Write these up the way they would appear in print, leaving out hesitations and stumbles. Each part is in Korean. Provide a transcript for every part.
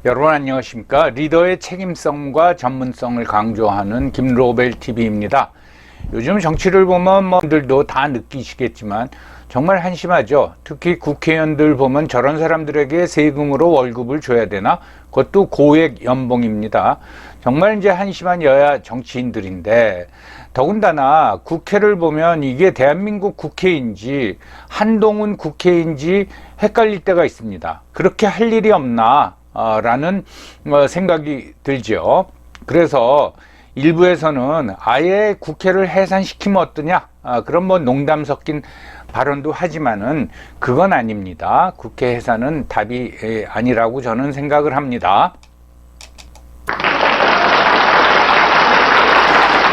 여러분 안녕하십니까? 리더의 책임성과 전문성을 강조하는 김로벨TV입니다. 요즘 정치를 보면 분들도 다 느끼시겠지만 정말 한심하죠. 특히 국회의원들 보면 저런 사람들에게 세금으로 월급을 줘야 되나? 그것도 고액 연봉입니다. 정말 이제 한심한 여야 정치인들인데, 더군다나 국회를 보면 이게 대한민국 국회인지 한동훈 국회인지 헷갈릴 때가 있습니다. 그렇게 할 일이 없나? 라는 생각이 들죠. 그래서 일부에서는 아예 국회를 해산시키면 어떠냐, 그런 농담 섞인 발언도 하지만은 그건 아닙니다. 국회 해산은 답이 아니라고 저는 생각을 합니다.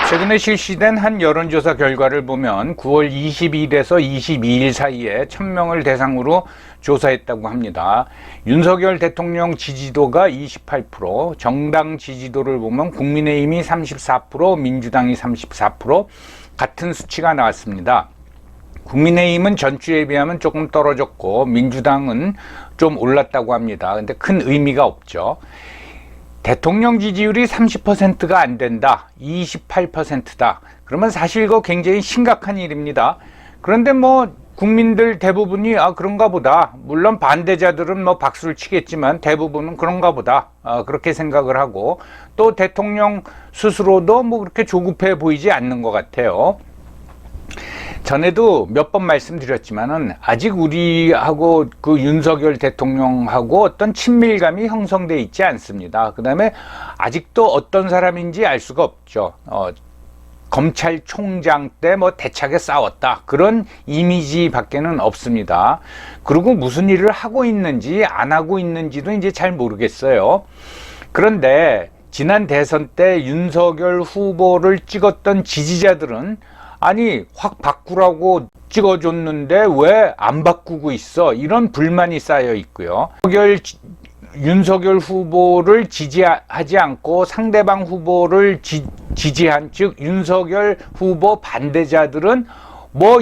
최근에 실시된 한 여론조사 결과를 보면 9월 22일에서 22일 사이에 1000명을 대상으로 조사했다고 합니다. 윤석열 대통령 지지도가 28%, 정당 지지도를 보면 국민의힘이 34%, 민주당이 34%, 같은 수치가 나왔습니다. 국민의힘은 전주에 비하면 조금 떨어졌고 민주당은 좀 올랐다고 합니다. 근데 큰 의미가 없죠. 대통령 지지율이 30%가 안 된다, 28%다. 그러면 사실 이거 굉장히 심각한 일입니다. 그런데 국민들 대부분이 그런가 보다. 물론 반대자들은 박수를 치겠지만 대부분은 그런가 보다. 그렇게 생각을 하고, 또 대통령 스스로도 그렇게 조급해 보이지 않는 것 같아요. 전에도 몇 번 말씀드렸지만은 아직 우리하고 그 윤석열 대통령하고 어떤 친밀감이 형성돼 있지 않습니다. 그 다음에 아직도 어떤 사람인지 알 수가 없죠. 검찰총장 때 대차게 싸웠다, 그런 이미지 밖에는 없습니다. 그리고 무슨 일을 하고 있는지 안 하고 있는지도 이제 잘 모르겠어요. 그런데 지난 대선 때 윤석열 후보를 찍었던 지지자들은 아니 확 바꾸라고 찍어줬는데 왜 안 바꾸고 있어, 이런 불만이 쌓여 있고요. 윤석열 후보를 지지하지 않고 상대방 후보를 지지한, 즉 윤석열 후보 반대자들은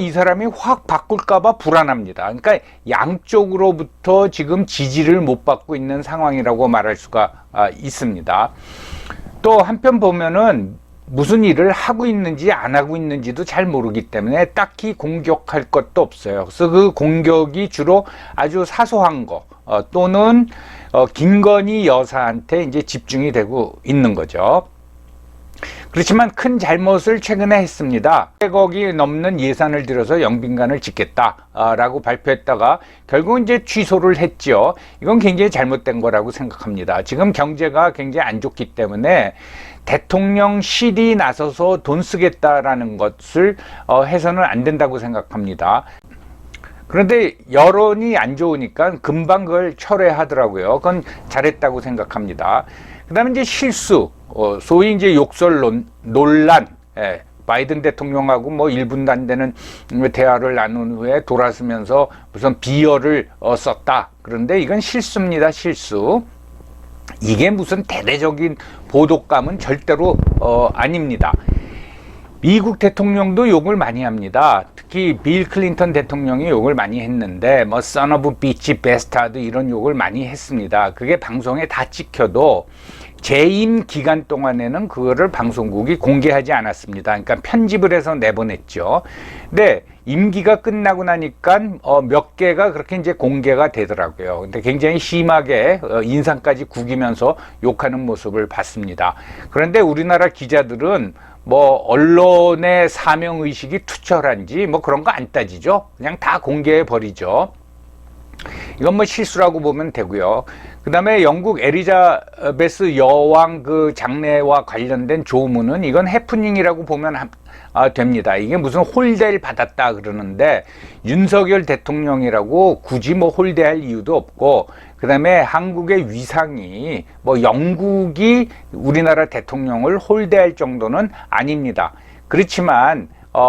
이 사람이 확 바꿀까봐 불안합니다. 그러니까 양쪽으로부터 지금 지지를 못 받고 있는 상황이라고 말할 수가 있습니다. 또 한편 보면은 무슨 일을 하고 있는지 안 하고 있는지도 잘 모르기 때문에 딱히 공격할 것도 없어요. 그래서 그 공격이 주로 아주 사소한 거, 또는 김건희 여사한테 이제 집중이 되고 있는 거죠. 그렇지만 큰 잘못을 최근에 했습니다. 100억이 넘는 예산을 들여서 영빈관을 짓겠다라고 발표했다가 결국 이제 취소를 했죠. 이건 굉장히 잘못된 거라고 생각합니다. 지금 경제가 굉장히 안 좋기 때문에 대통령실이 나서서 돈 쓰겠다라는 것을 해서는 안 된다고 생각합니다. 그런데 여론이 안 좋으니까 금방 그걸 철회하더라고요. 그건 잘했다고 생각합니다. 그 다음에 이제 실수, 소위 이제 욕설 논란, 바이든 대통령하고 1분도 안 되는 대화를 나눈 후에 돌아서면서 무슨 비열을 썼다. 그런데 이건 실수입니다, 실수. 이게 무슨 대대적인 보도감은 절대로 아닙니다. 미국 대통령도 욕을 많이 합니다. 특히 빌 클린턴 대통령이 욕을 많이 했는데 son of bitch bastard 이런 욕을 많이 했습니다. 그게 방송에 다 찍혀도 재임 기간 동안에는 그거를 방송국이 공개하지 않았습니다. 그러니까 편집을 해서 내보냈죠. 근데 임기가 끝나고 나니까 몇 개가 그렇게 이제 공개가 되더라고요. 근데 굉장히 심하게 인상까지 구기면서 욕하는 모습을 봤습니다. 그런데 우리나라 기자들은 언론의 사명의식이 투철한지 그런 거 안 따지죠. 그냥 다 공개해 버리죠. 이건 실수라고 보면 되고요. 그 다음에 영국 엘리자베스 여왕 그 장례와 관련된 조문은 이건 해프닝이라고 보면 됩니다. 이게 무슨 홀대를 받았다 그러는데 윤석열 대통령이라고 굳이 홀대할 이유도 없고, 그 다음에 한국의 위상이 영국이 우리나라 대통령을 홀대할 정도는 아닙니다. 그렇지만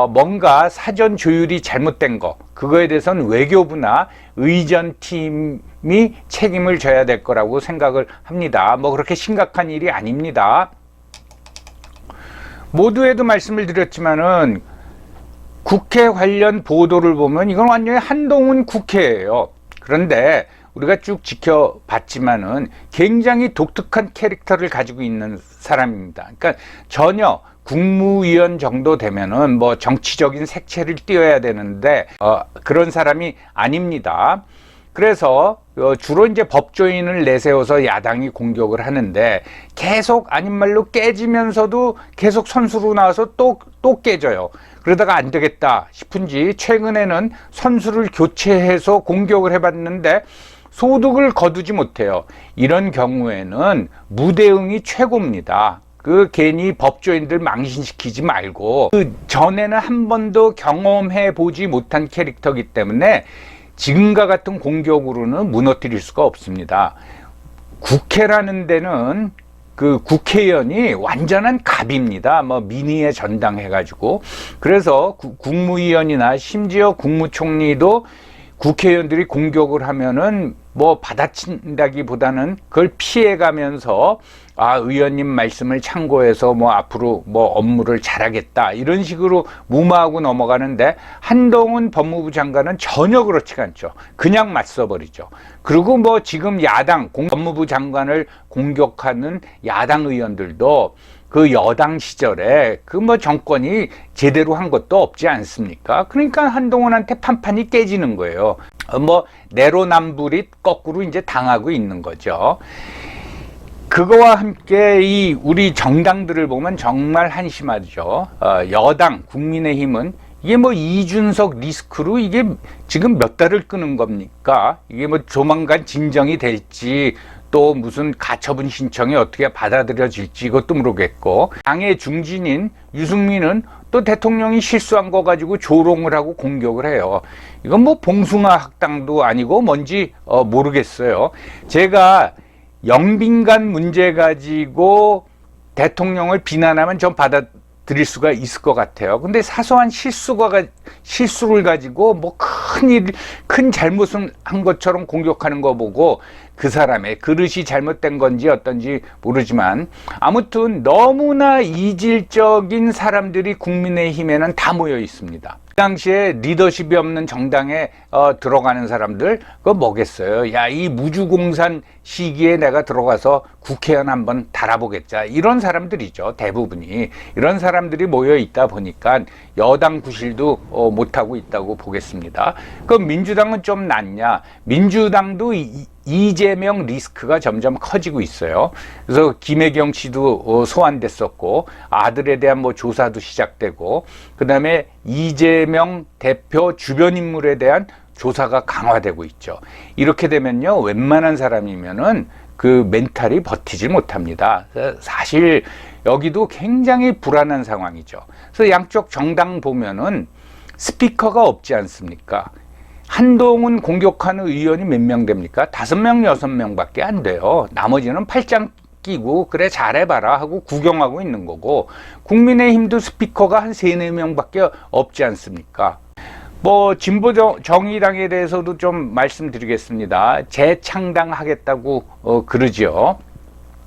뭔가 사전 조율이 잘못된 거, 그거에 대해서는 외교부나 의전팀이 책임을 져야 될 거라고 생각을 합니다. 그렇게 심각한 일이 아닙니다. 모두에도 말씀을 드렸지만은 국회 관련 보도를 보면 이건 완전히 한동훈 국회예요. 그런데 우리가 쭉 지켜봤지만은 굉장히 독특한 캐릭터를 가지고 있는 사람입니다. 그러니까 전혀 국무위원 정도 되면은 뭐 정치적인 색채를 띄어야 되는데 그런 사람이 아닙니다. 그래서 주로 이제 법조인을 내세워서 야당이 공격을 하는데 계속 아닌 말로 깨지면서도 계속 선수로 나와서 또 깨져요. 그러다가 안 되겠다 싶은지 최근에는 선수를 교체해서 공격을 해봤는데 소득을 거두지 못해요. 이런 경우에는 무대응이 최고입니다. 괜히 법조인들 망신시키지 말고 그 전에는 한 번도 경험해 보지 못한 캐릭터이기 때문에 지금과 같은 공격으로는 무너뜨릴 수가 없습니다. 국회라는 데는 그 국회의원이 완전한 갑입니다. 뭐 민의에 전당해가지고 그래서 국무위원이나 심지어 국무총리도 국회의원들이 공격을 하면은 뭐 받아친다기보다는 그걸 피해가면서 의원님 말씀을 참고해서 뭐 앞으로 뭐 업무를 잘하겠다 이런 식으로 무마하고 넘어가는데 한동훈 법무부 장관은 전혀 그렇지가 않죠. 그냥 맞서버리죠. 그리고 뭐 지금 야당 법무부 장관을 공격하는 야당 의원들도 그 여당 시절에 그 뭐 정권이 제대로 한 것도 없지 않습니까? 그러니까 한동훈한테 판판이 깨지는 거예요. 뭐 내로남불이 거꾸로 이제 당하고 있는 거죠. 그거와 함께 이 우리 정당들을 보면 정말 한심하죠. 여당 국민의힘은 이게 뭐 이준석 리스크로 이게 지금 몇 달을 끄는 겁니까? 이게 뭐 조만간 진정이 될지 또 무슨 가처분 신청이 어떻게 받아들여질지 이것도 모르겠고 당의 중진인 유승민은 또 대통령이 실수한 거 가지고 조롱을 하고 공격을 해요. 이건 뭐 봉숭아 학당도 아니고 뭔지 모르겠어요. 제가 영빈관 문제 가지고 대통령을 비난하면 좀 받아들일 수가 있을 것 같아요. 근데 사소한 실수를 가지고 뭐 큰 잘못을 한 것처럼 공격하는 거 보고 그 사람의 그릇이 잘못된 건지 어떤지 모르지만 아무튼 너무나 이질적인 사람들이 국민의힘에는 다 모여 있습니다. 그 당시에 리더십이 없는 정당에 들어가는 사람들 그거 뭐겠어요. 야, 이 무주공산 시기에 내가 들어가서 국회의원 한번 달아보겠자 이런 사람들이죠. 대부분이 이런 사람들이 모여 있다 보니까 여당 구실도 못하고 있다고 보겠습니다. 그럼 민주당은 좀 낫냐? 민주당도 이재명 리스크가 점점 커지고 있어요. 그래서 김혜경 씨도 소환됐었고 아들에 대한 뭐 조사도 시작되고 그다음에 이재명 대표 주변 인물에 대한 조사가 강화되고 있죠. 이렇게 되면요, 웬만한 사람이면은 그 멘탈이 버티질 못합니다. 사실 여기도 굉장히 불안한 상황이죠. 그래서 양쪽 정당 보면은 스피커가 없지 않습니까? 한동훈 공격하는 의원이 몇 명 됩니까? 5명, 6명밖에 안 돼요. 나머지는 팔짱 끼고 그래 잘해봐라 하고 구경하고 있는 거고 국민의힘도 스피커가 한 3, 4명밖에 없지 않습니까? 뭐 진보 정의당에 대해서도 좀 말씀드리겠습니다. 재창당하겠다고 그러죠.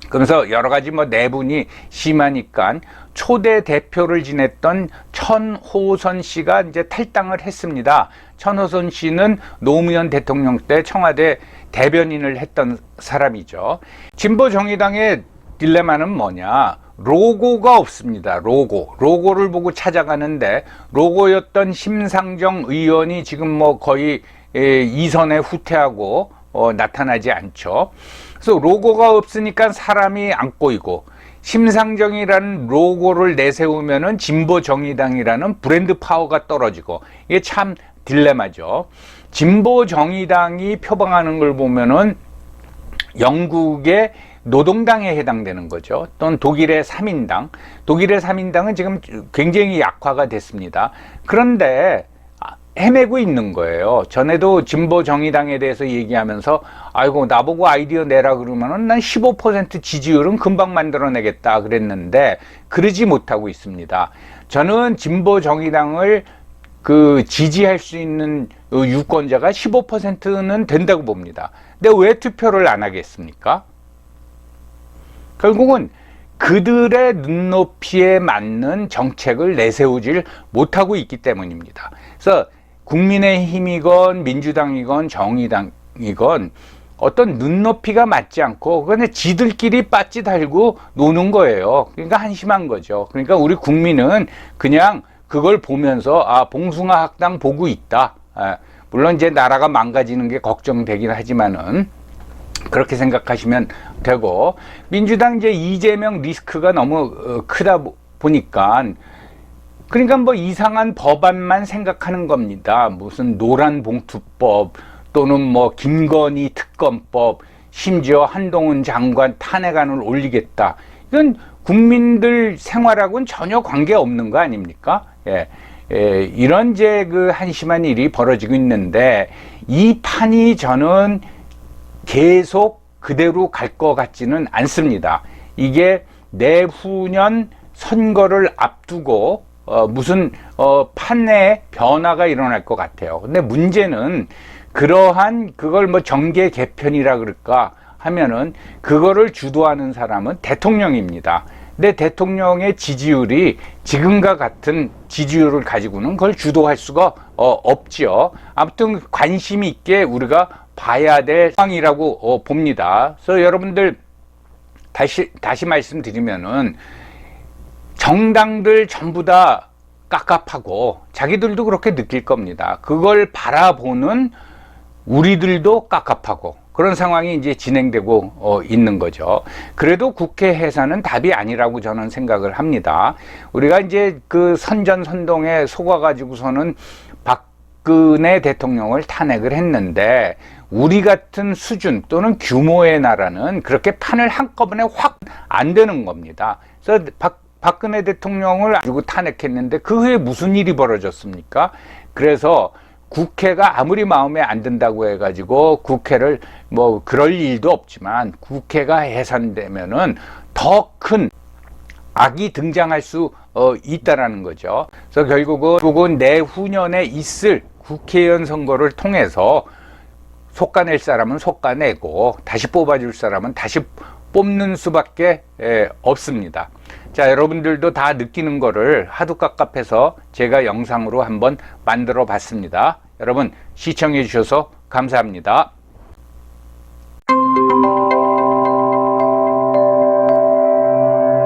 그러면서 여러 가지 뭐 내분이 심하니까 초대 대표를 지냈던 천호선 씨가 이제 탈당을 했습니다. 천호선 씨는 노무현 대통령 때 청와대 대변인을 했던 사람이죠. 진보 정의당의 딜레마는 뭐냐? 로고가 없습니다. 로고를 보고 찾아가는데 로고였던 심상정 의원이 지금 뭐 거의 이선에 후퇴하고 나타나지 않죠. 그래서 로고가 없으니까 사람이 안 꼬이고 심상정이라는 로고를 내세우면은 진보 정의당이라는 브랜드 파워가 떨어지고 이게 참 딜레마죠. 진보 정의당이 표방하는 걸 보면은 영국의 노동당에 해당되는 거죠. 또는 독일의 3인당. 독일의 3인당은 지금 굉장히 약화가 됐습니다. 그런데 헤매고 있는 거예요. 전에도 진보 정의당에 대해서 얘기하면서 아이고 나보고 아이디어 내라 그러면은 난 15% 지지율은 금방 만들어내겠다 그랬는데 그러지 못하고 있습니다. 저는 진보 정의당을 지지할 수 있는 유권자가 15%는 된다고 봅니다. 근데 왜 투표를 안 하겠습니까? 결국은 그들의 눈높이에 맞는 정책을 내세우질 못하고 있기 때문입니다. 그래서 국민의힘이건 민주당이건 정의당이건 어떤 눈높이가 맞지 않고 그냥 지들끼리 빠찌 달고 노는 거예요. 그러니까 한심한 거죠. 그러니까 우리 국민은 그냥 그걸 보면서 아, 봉숭아 학당 보고 있다. 물론 이제 나라가 망가지는 게 걱정되긴 하지만은 그렇게 생각하시면 되고, 민주당 이제 이재명 리스크가 너무 크다 보니까 그러니까 뭐 이상한 법안만 생각하는 겁니다. 무슨 노란봉투법 또는 뭐 김건희 특검법, 심지어 한동훈 장관 탄핵안을 올리겠다. 이건 국민들 생활하고는 전혀 관계 없는 거 아닙니까? 이런 이제 그 한심한 일이 벌어지고 있는데, 이 판이 저는 계속 그대로 갈 것 같지는 않습니다. 이게 내후년 선거를 앞두고 무슨 판의 변화가 일어날 것 같아요. 근데 문제는 그러한 그걸 뭐 정계 개편이라 그럴까 하면은 그거를 주도하는 사람은 대통령입니다. 근데 대통령의 지지율이 지금과 같은 지지율을 가지고는 그걸 주도할 수가 없지요. 아무튼 관심 있게 우리가 봐야 될 상황이라고 봅니다. 그래서 여러분들 다시 말씀드리면은 정당들 전부 다 깝깝하고 자기들도 그렇게 느낄 겁니다. 그걸 바라보는 우리들도 깝깝하고 그런 상황이 이제 진행되고 있는 거죠. 그래도 국회 해산은 답이 아니라고 저는 생각을 합니다. 우리가 이제 그 선전선동에 속아가지고서는 박근혜 대통령을 탄핵을 했는데, 우리 같은 수준 또는 규모의 나라는 그렇게 판을 한꺼번에 확 안 되는 겁니다. 그래서 박근혜 대통령을 가지고 탄핵했는데 그 후에 무슨 일이 벌어졌습니까? 그래서 국회가 아무리 마음에 안 든다고 해가지고 국회를 뭐 그럴 일도 없지만 국회가 해산되면은 더 큰 악이 등장할 수 있다라는 거죠. 그래서 결국은 내후년에 있을 국회의원 선거를 통해서 속아낼 사람은 속아내고 다시 뽑아줄 사람은 다시 뽑는 수밖에 없습니다. 자, 여러분들도 다 느끼는 거를 하도 깝깝해서 제가 영상으로 한번 만들어 봤습니다. 여러분 시청해 주셔서 감사합니다.